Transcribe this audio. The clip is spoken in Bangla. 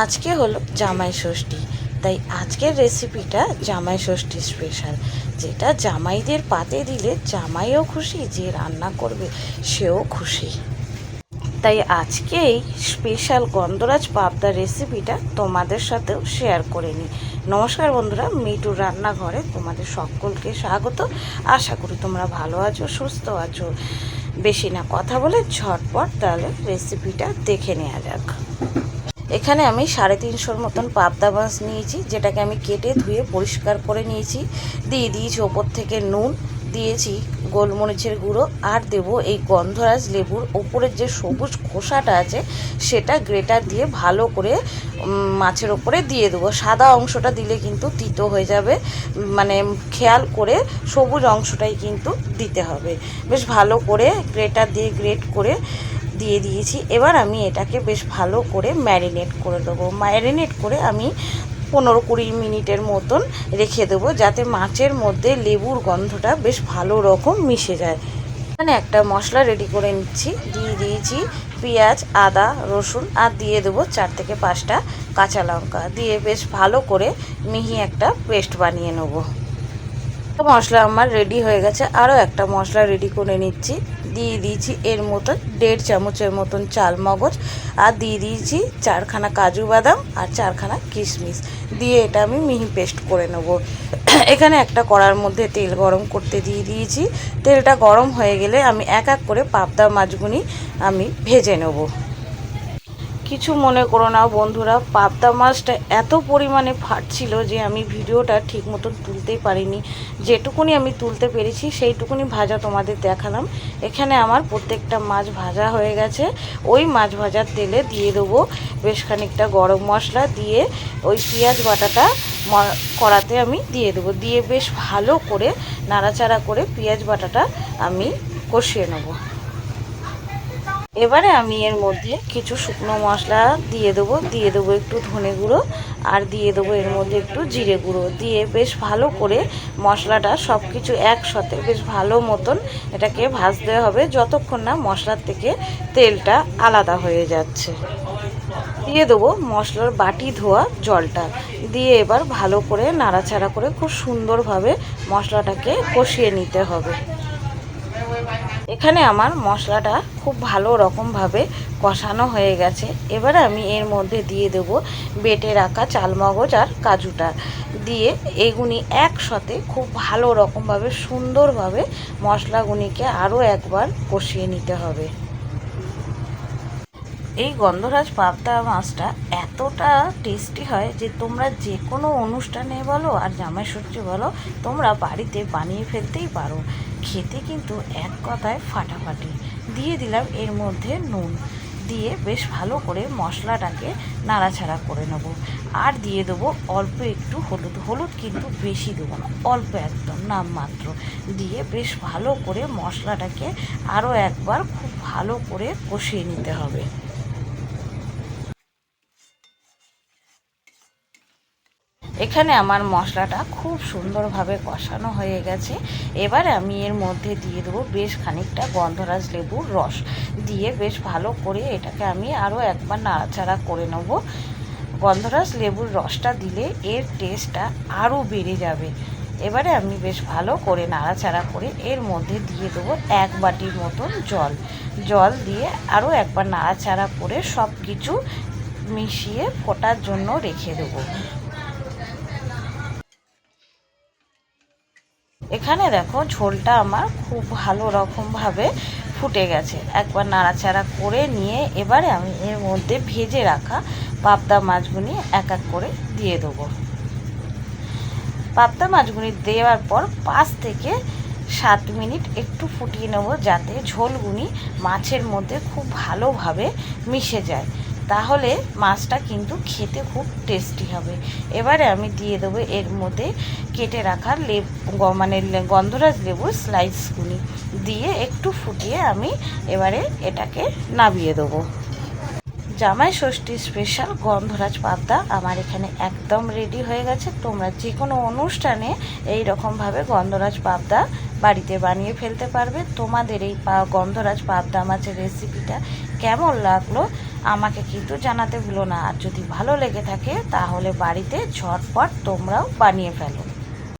আজকে হলো জামাই ষষ্ঠী, তাই আজকের রেসিপিটা জামাই ষষ্ঠী স্পেশাল, যেটা জামাইদের পাতে দিলে জামাইও খুশি, যে রান্না করবে সেও খুশি। তাই আজকে এই স্পেশাল গন্ধরাজ পাবদার রেসিপিটা তোমাদের সাথেও শেয়ার করে নিই। নমস্কার বন্ধুরা, মিটুর রান্নাঘরে তোমাদের সকলকে স্বাগত। আশা করি তোমরা ভালো আছো, সুস্থ আছো। বেশি না কথা বলে ঝটপট তাহলে রেসিপিটা দেখে নেওয়া যাক। এখানে আমি 350 মতন পাবদা মাছ নিয়েছি, যেটাকে আমি কেটে ধুয়ে পরিষ্কার করে নিয়েছি। দিয়ে দিয়েছি ওপর থেকে নুন, দিয়েছি গোলমরিচের গুঁড়ো, আর দেব এই গন্ধরাজ লেবুর ওপরের যে সবুজ খোসাটা আছে সেটা গ্রেটার দিয়ে ভালো করে মাছের ওপরে দিয়ে দেবো। সাদা অংশটা দিলে কিন্তু তিতো হয়ে যাবে, মানে খেয়াল করে সবুজ অংশটাই কিন্তু দিতে হবে। বেশ ভালো করে গ্রেটার দিয়ে গ্রেট করে দিয়ে দিয়েছি। এবার আমি এটাকে বেশ ভালো করে ম্যারিনেট করে দেবো। ম্যারিনেট করে আমি 15-20 মিনিটের মতন রেখে দেবো, যাতে মাছের মধ্যে লেবুর গন্ধটা বেশ ভালো রকম মিশে যায়। এখানে একটা মশলা রেডি করে নিচ্ছি। দিয়ে দিয়েছি পেঁয়াজ, আদা, রসুন, আর দিয়ে দেবো 4 থেকে 5টা কাঁচা লঙ্কা। দিয়ে বেশ ভালো করে মিহি একটা পেস্ট বানিয়ে নেবো। মশলা আমার রেডি হয়ে গেছে। আরও একটা মশলা রেডি করে নিচ্ছি। দিয়ে দিয়েছি এর মতন 1.5 চামচের মতন চাল মগজ, আর দিয়ে দিয়েছি 4খানা কাজু বাদাম আর 4খানা কিশমিশ। দিয়ে এটা আমি মিহি পেস্ট করে নেব। এখানে একটা কড়ার মধ্যে তেল গরম করতে দিয়ে দিয়েছি। তেলটা গরম হয়ে গেলে আমি এক এক করে পাবদা মাছগুলি আমি ভেজে নেব। কিছু মনে করো না বন্ধুরা, পাবদা মাছটা এত পরিমাণে ফাটছিল যে আমি ভিডিওটা ঠিক মতন তুলতেই পারিনি। যেটুকুনি আমি তুলতে পেরেছি সেইটুকুনি ভাজা তোমাদের দেখালাম। এখানে আমার প্রত্যেকটা মাছ ভাজা হয়ে গেছে। ওই মাছ ভাজার তেলে দিয়ে দেবো বেশ খানিকটা গরম মশলা, দিয়ে ওই পেঁয়াজ বাটাটা কড়াতে আমি দিয়ে দেবো। দিয়ে বেশ ভালো করে নাড়াচাড়া করে পেঁয়াজ বাটাটা আমি কষিয়ে নেবো। এবারে আমি এর মধ্যে কিছু শুকনো মশলা দিয়ে দেবো একটু ধনে গুঁড়ো, আর দিয়ে দেবো এর মধ্যে একটু জিরে গুঁড়ো। দিয়ে বেশ ভালো করে মশলাটা সব কিছু একসাথে বেশ ভালো মতন এটাকে ভাজতে হবে, যতক্ষণ না মশলার থেকে তেলটা আলাদা হয়ে যাচ্ছে। দিয়ে দেবো মশলার বাটি ধোয়া জলটা। দিয়ে এবার ভালো করে নাড়াচাড়া করে খুব সুন্দরভাবে মশলাটাকে কষিয়ে নিতে হবে। এখানে আমার মশলাটা খুব ভালো রকমভাবে কষানো হয়ে গেছে। এবারে আমি এর মধ্যে দিয়ে দেব বেটে রাখা চালমগজ আর কাজুটা। দিয়ে এগুনি একসাথে খুব ভালো রকমভাবে সুন্দরভাবে মশলাগুনিকে আরও একবার কষিয়ে নিতে হবে। এই গন্ধরাজ পাবদা মাছটা এতটা টেস্টি হয় যে তোমরা যে কোনো অনুষ্ঠানে বলো আর জামাই ষষ্ঠী বলো, তোমরা বাড়িতে বানিয়ে ফেলতেই পারো। খেতে কিন্তু এক কথায় ফাটাফাটি। দিয়ে দিলাম এর মধ্যে নুন। দিয়ে বেশ ভালো করে মশলাটাকে নাড়াচাড়া করে নেব। আর দিয়ে দেবো অল্প একটু হলুদ। হলুদ কিন্তু বেশি দেবো না, অল্প একদম নামমাত্র। দিয়ে বেশ ভালো করে মশলাটাকে আরও একবার খুব ভালো করে কষিয়ে নিতে হবে। এখানে আমার মশলাটা খুব সুন্দরভাবে কষানো হয়ে গেছে। এবারে আমি এর মধ্যে দিয়ে দেবো বেশ খানিকটা গন্ধরাজ লেবুর রস। দিয়ে বেশ ভালো করে এটাকে আমি আরও একবার নাড়াচাড়া করে নেব। গন্ধরাজ লেবুর রসটা দিলে এর টেস্টটা আরও বেড়ে যাবে। এবারে আমি বেশ ভালো করে নাড়াচাড়া করে এর মধ্যে দিয়ে দেবো 1 বাটির মতন জল দিয়ে আরও একবার নাড়াচাড়া করে সব কিছু মিশিয়ে ফোটার জন্য রেখে দেবো। এখানে দেখো ঝোলটা আমার খুব ভালো রকমভাবে ফুটে গেছে। একবার নাড়াচাড়া করে নিয়ে এবারে আমি এর মধ্যে ভেজে রাখা পাবদা মাছগুলি এক এক করে দিয়ে দেবো। পাবদা মাছগুলি দেওয়ার পর 5 থেকে 7 মিনিট একটু ফুটিয়ে নেব, যাতে ঝোলগুলি মাছের মধ্যে খুব ভালোভাবে মিশে যায়। তাহলে মাছটা কিন্তু খেতে খুব টেস্টি হবে। এবারে আমি দিয়ে দেবো এর মধ্যে কেটে রাখা মানে গন্ধরাজ লেবুর স্লাইসগুলি। দিয়ে একটু ফুটিয়ে আমি এবারে এটাকে নামিয়ে দেবো। জামাই ষষ্ঠী স্পেশাল গন্ধরাজ পাবদা আমার এখানে একদম রেডি হয়ে গেছে। তোমরা যে কোনো অনুষ্ঠানে এই রকমভাবে গন্ধরাজ পাবদা বাড়িতে বানিয়ে ফেলতে পারবে। তোমাদের এই গন্ধরাজ পাবদা মাছের রেসিপিটা কেমন লাগলো আমাকে কিন্তু জানাতে ভুলো না। আর যদি ভালো লেগে থাকে তাহলে বাড়িতে ঝটপট তোমরাও বানিয়ে ফেলো।